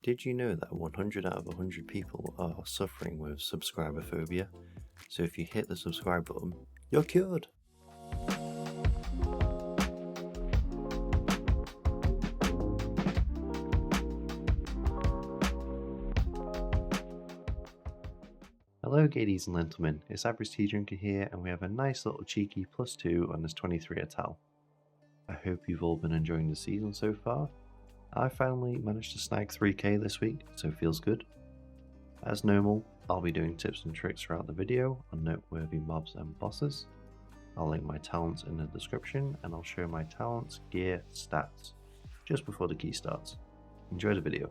Did you know that 100 out of 100 people are suffering with subscriber phobia? So if you hit the subscribe button, you're cured! Hello Gadies and Gentlemen, it's Averageteadrinker here and we have a nice little cheeky +2 on this 23 Atal. I hope you've all been enjoying the season so far. I finally managed to snag 3k this week, so it feels good. As normal, I'll be doing tips and tricks throughout the video on noteworthy mobs and bosses. I'll link my talents in the description and I'll show my talents, gear, stats just before the key starts. Enjoy the video.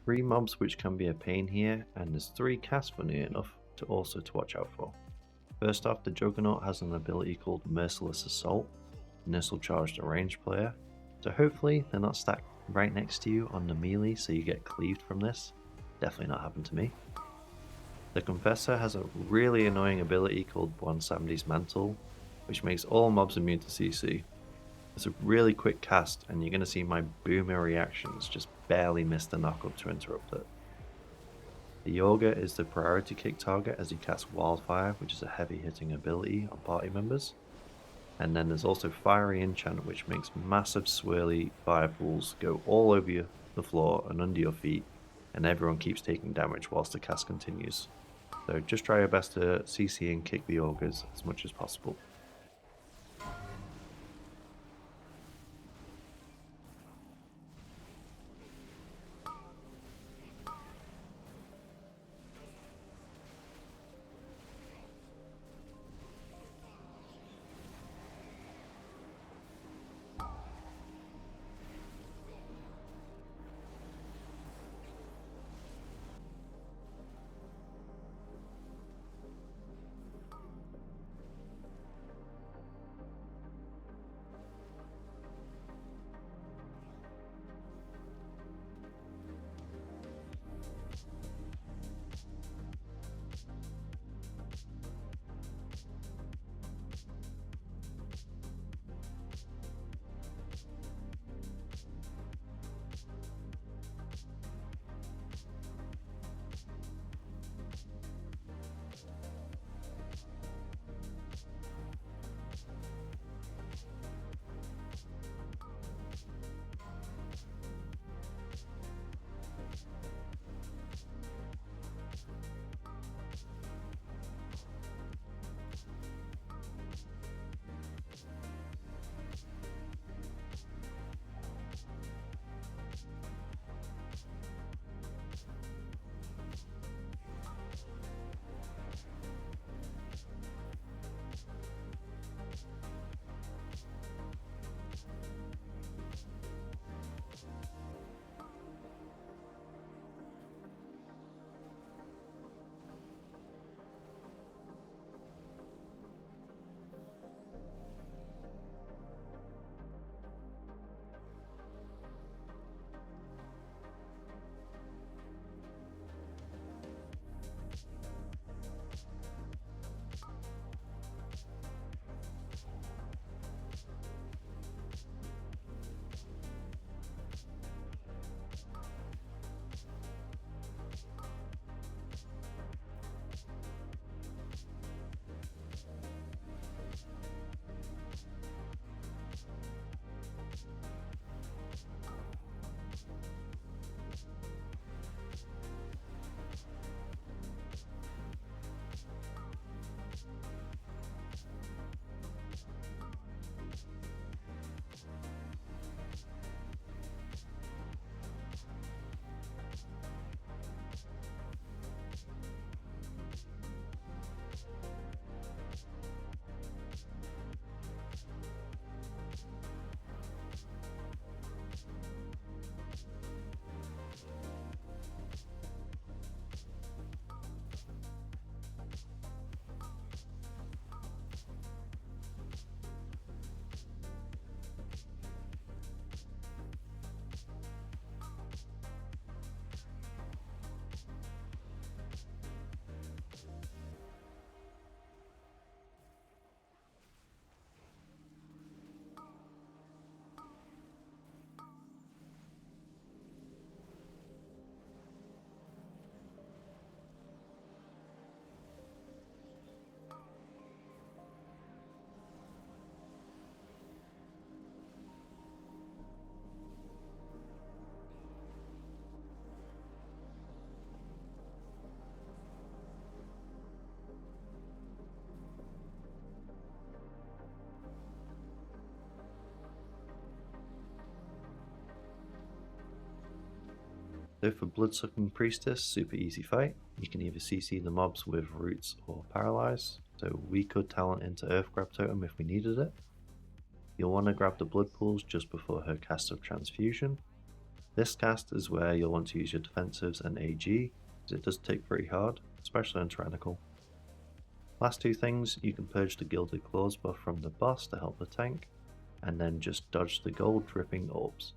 3 mobs which can be a pain here, and there's 3 casts funny enough to watch out for. First off, the Juggernaut has an ability called Merciless Assault, and this will charge the ranged player, so hopefully they're not stacked right next to you on the melee so you get cleaved from this. Definitely not happened to me. The Confessor has a really annoying ability called 170's Mantle, which makes all mobs immune to CC. It's a really quick cast and you're going to see my boomer reactions just barely miss the knockup to interrupt it. The Yoga is the priority kick target as he casts Wildfire, which is a heavy hitting ability on party members. And then there's also Fiery Enchant, which makes massive swirly fire pools go all over the floor and under your feet, and everyone keeps taking damage whilst the cast continues. So just try your best to CC and kick the Augurs as much as possible. So for Bloodsucking Priestess, super easy fight. You can either CC the mobs with Roots or Paralyze, so we could talent into Earth Grab Totem if we needed it. You'll want to grab the Blood Pools just before her cast of Transfusion. This cast is where you'll want to use your defensives and AG, as it does take pretty hard, especially on Tyrannical. Last two things, you can purge the Gilded Claws buff from the boss to help the tank, and then just dodge the gold dripping orbs.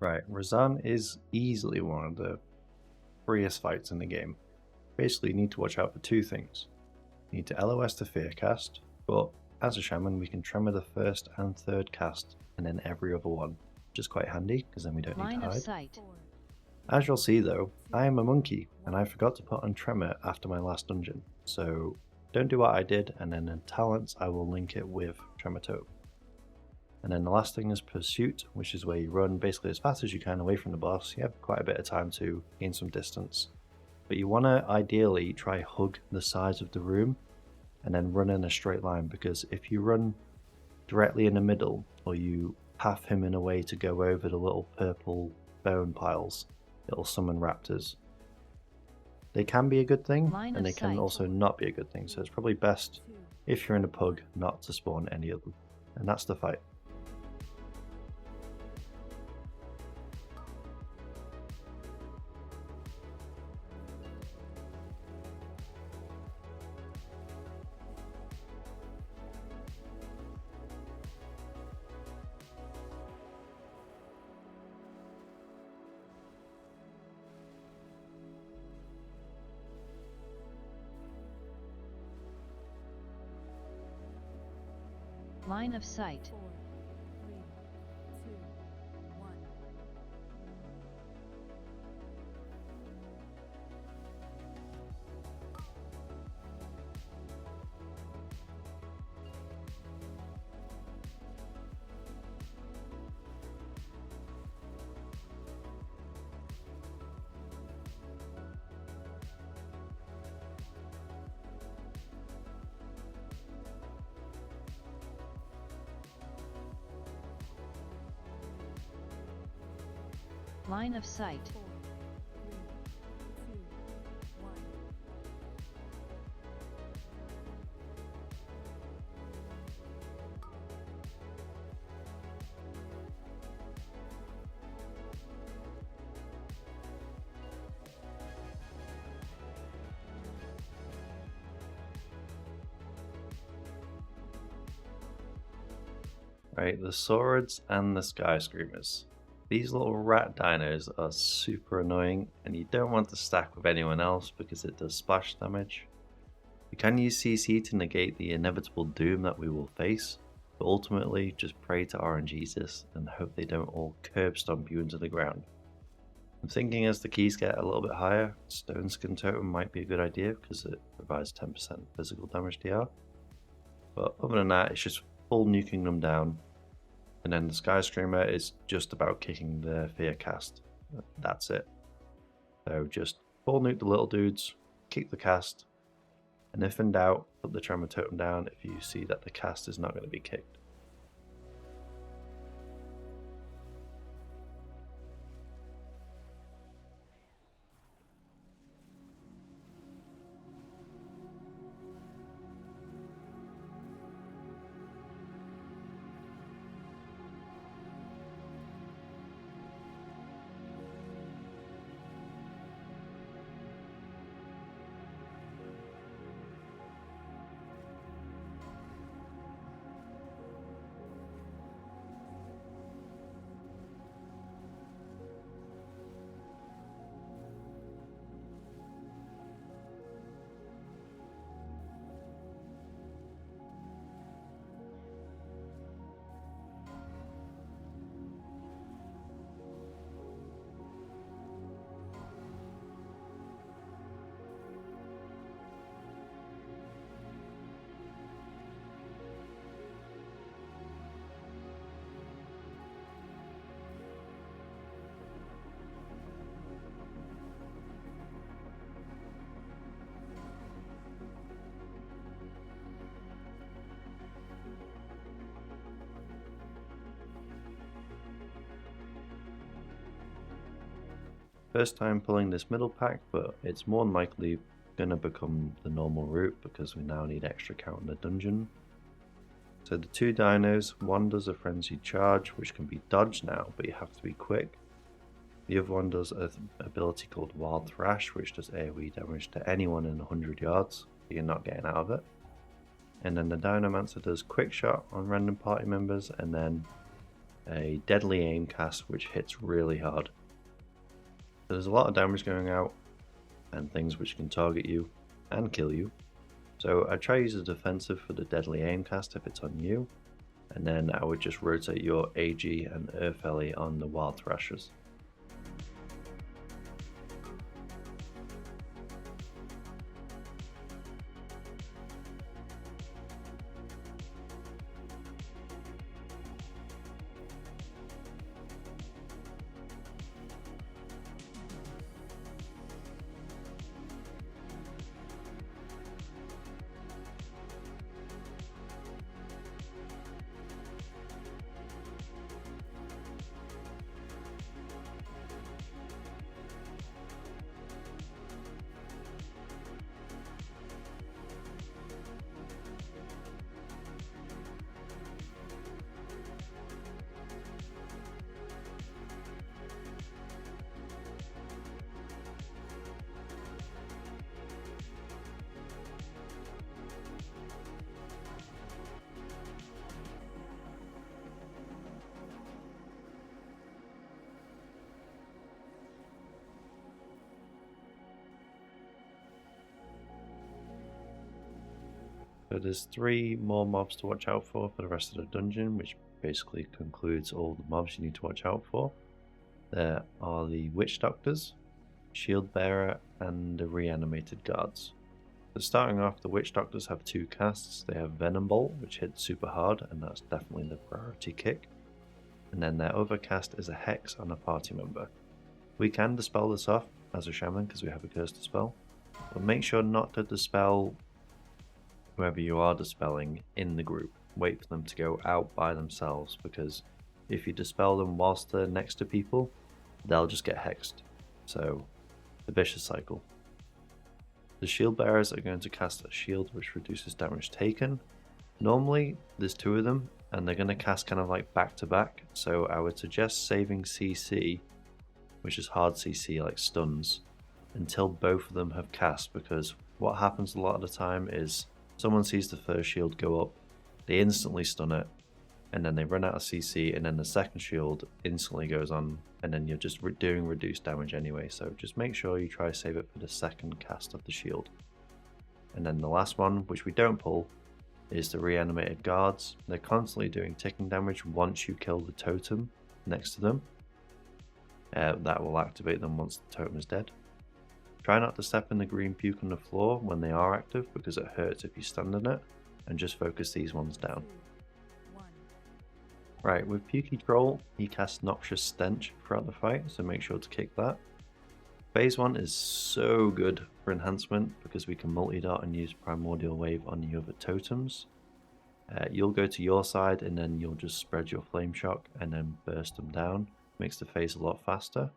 Right, Razan is easily one of the freest fights in the game. Basically, you need to watch out for two things. You need to LOS to Fear cast, but as a Shaman we can tremor the first and third cast and then every other one, which is quite handy because then we don't need to hide. Sight. As you'll see though, I am a monkey and I forgot to put on tremor after my last dungeon, so don't do what I did, and then in talents I will link it with Tremor Totem. And then the last thing is Pursuit, which is where you run basically as fast as you can away from the boss. You have quite a bit of time to gain some distance. But you want to ideally try hug the sides of the room and then run in a straight line, because if you run directly in the middle or you path him in a way to go over the little purple bone piles, it'll summon raptors. They can be a good thing and they can also not be a good thing, so it's probably best if you're in a pug not to spawn any of them. And that's the fight. Line of sight. Line of sight. Right, the swords and the sky screamers. These little rat dinos are super annoying, and you don't want to stack with anyone else because it does splash damage. You can use CC to negate the inevitable doom that we will face, but ultimately just pray to RNGesus and hope they don't all curb stomp you into the ground. I'm thinking as the keys get a little bit higher, Stone Skin Totem might be a good idea because it provides 10% physical damage DR. But other than that, it's just full nuking them down. And then the Sky Screamer is just about kicking the Fear cast. That's it. So just full nuke the little dudes, kick the cast, and if in doubt, put the Tremor Totem down if you see that the cast is not going to be kicked. First time pulling this middle pack, but it's more than likely going to become the normal route because we now need extra count in the dungeon. So the two dinos, one does a frenzied charge which can be dodged now, but you have to be quick. The other one does an ability called Wild Thrash, which does AoE damage to anyone in 100 yards, so you're not getting out of it. And then the Dinomancer does Quick Shot on random party members, and then a Deadly Aim cast which hits really hard. So there's a lot of damage going out, and things which can target you and kill you. So I try to use a defensive for the Deadly Aim cast if it's on you, and then I would just rotate your AG and Eartheli on the Wild Thrashers. So there's 3 more mobs to watch out for the rest of the dungeon, which basically concludes all the mobs you need to watch out for. There are the Witch Doctors, Shield Bearer, and the Reanimated Guards. So starting off, the Witch Doctors have 2 casts. They have Venom Bolt, which hits super hard, and that's definitely the priority kick. And then their other cast is a Hex on a party member. We can dispel this off as a Shaman because we have a Curse Dispel, but make sure not to dispel whoever you are dispelling in the group. Wait for them to go out by themselves, because if you dispel them whilst they're next to people, they'll just get hexed. So, the vicious cycle. The shield bearers are going to cast a shield which reduces damage taken. Normally, there's 2 of them, and they're going to cast kind of like back to back, so I would suggest saving CC, which is hard CC like stuns, until both of them have cast, because what happens a lot of the time is someone sees the first shield go up, they instantly stun it, and then they run out of CC, and then the second shield instantly goes on, and then you're just doing reduced damage anyway, so just make sure you try to save it for the second cast of the shield. And then the last one, which we don't pull, is the reanimated guards. They're constantly doing ticking damage once you kill the totem next to them. That will activate them once the totem is dead. Try not to step in the green puke on the floor when they are active because it hurts if you stand on it, and just focus these ones down. Right, with Pukey Troll, he casts Noxious Stench throughout the fight, so make sure to kick that. Phase 1 is so good for Enhancement because we can multi-dot and use Primordial Wave on the other totems. You'll go to your side and then you'll just spread your Flame Shock and then burst them down. Makes the phase a lot faster.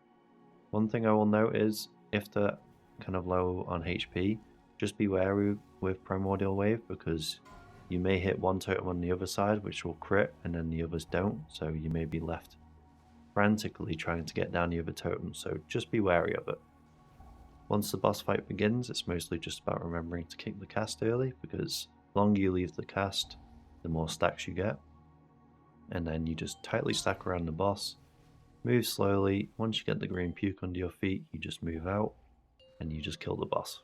One thing I will note is, if they're kind of low on HP, just be wary with Primordial Wave because you may hit one totem on the other side which will crit and then the others don't, so you may be left frantically trying to get down the other totem, so just be wary of it. Once the boss fight begins, it's mostly just about remembering to kick the cast early, because the longer you leave the cast, the more stacks you get. And then you just tightly stack around the boss, move slowly. Once you get the green puke under your feet, you just move out, and you just kill the boss.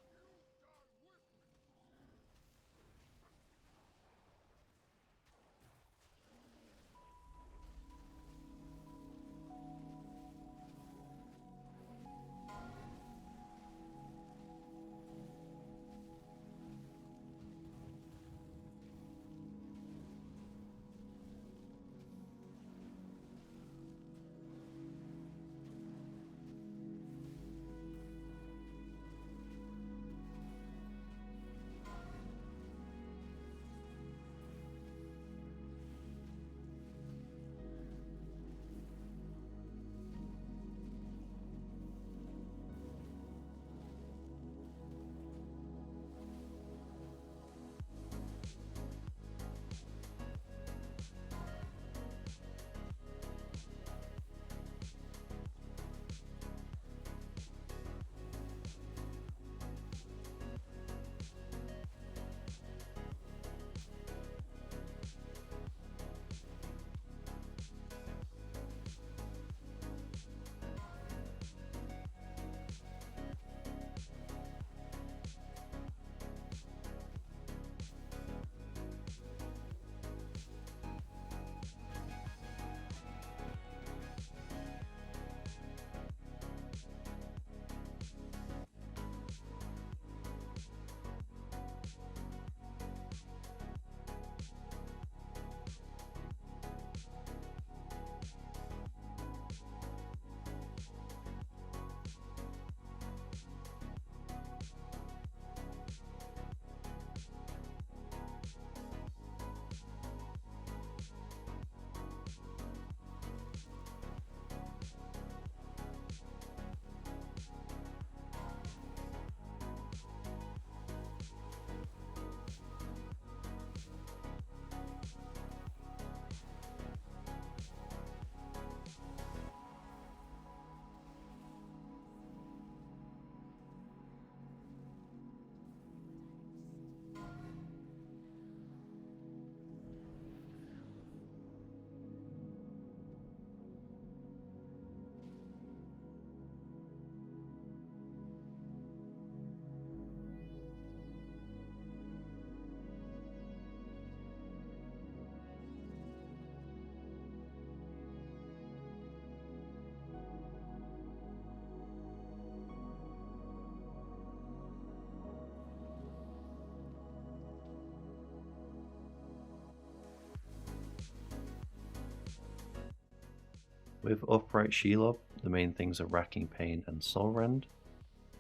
With Upright Shelob, the main things are Racking Pain and Soul Rend.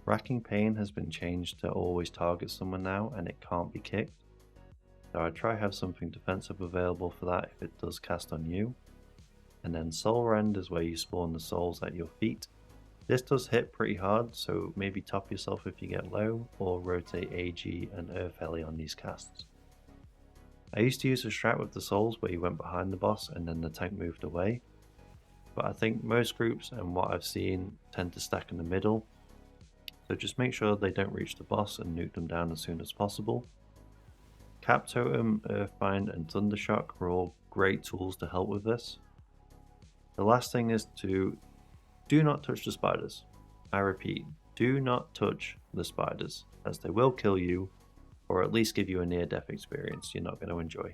Racking Pain has been changed to always target someone now, and it can't be kicked. So I'd try have something defensive available for that if it does cast on you. And then Soul Rend is where you spawn the souls at your feet. This does hit pretty hard, so maybe top yourself if you get low, or rotate AG and Earth Heli on these casts. I used to use a strat with the souls where you went behind the boss and then the tank moved away, but I think most groups and what I've seen tend to stack in the middle, so just make sure they don't reach the boss and nuke them down as soon as possible. Cap Totem, Earthbind and Thundershock are all great tools to help with this. The last thing is to do not touch the spiders. I repeat, do not touch the spiders, as they will kill you, or at least give you a near-death experience you're not going to enjoy.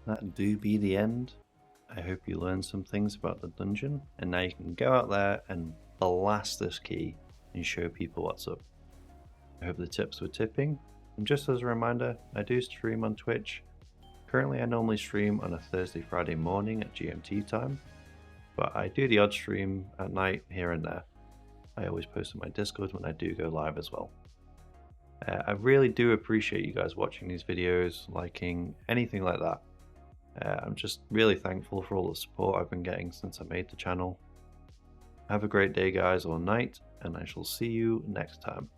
That do be the end. I hope you learned some things about the dungeon, and now you can go out there and blast this key and show people what's up. I hope the tips were tipping, and just as a reminder, I do stream on Twitch. Currently I normally stream on a Thursday, Friday morning at GMT time, but I do the odd stream at night here and there. I always post on my Discord when I do go live as well. I really do appreciate you guys watching these videos, liking, anything like that. I'm just really thankful for all the support I've been getting since I made the channel. Have a great day guys, or night, and I shall see you next time.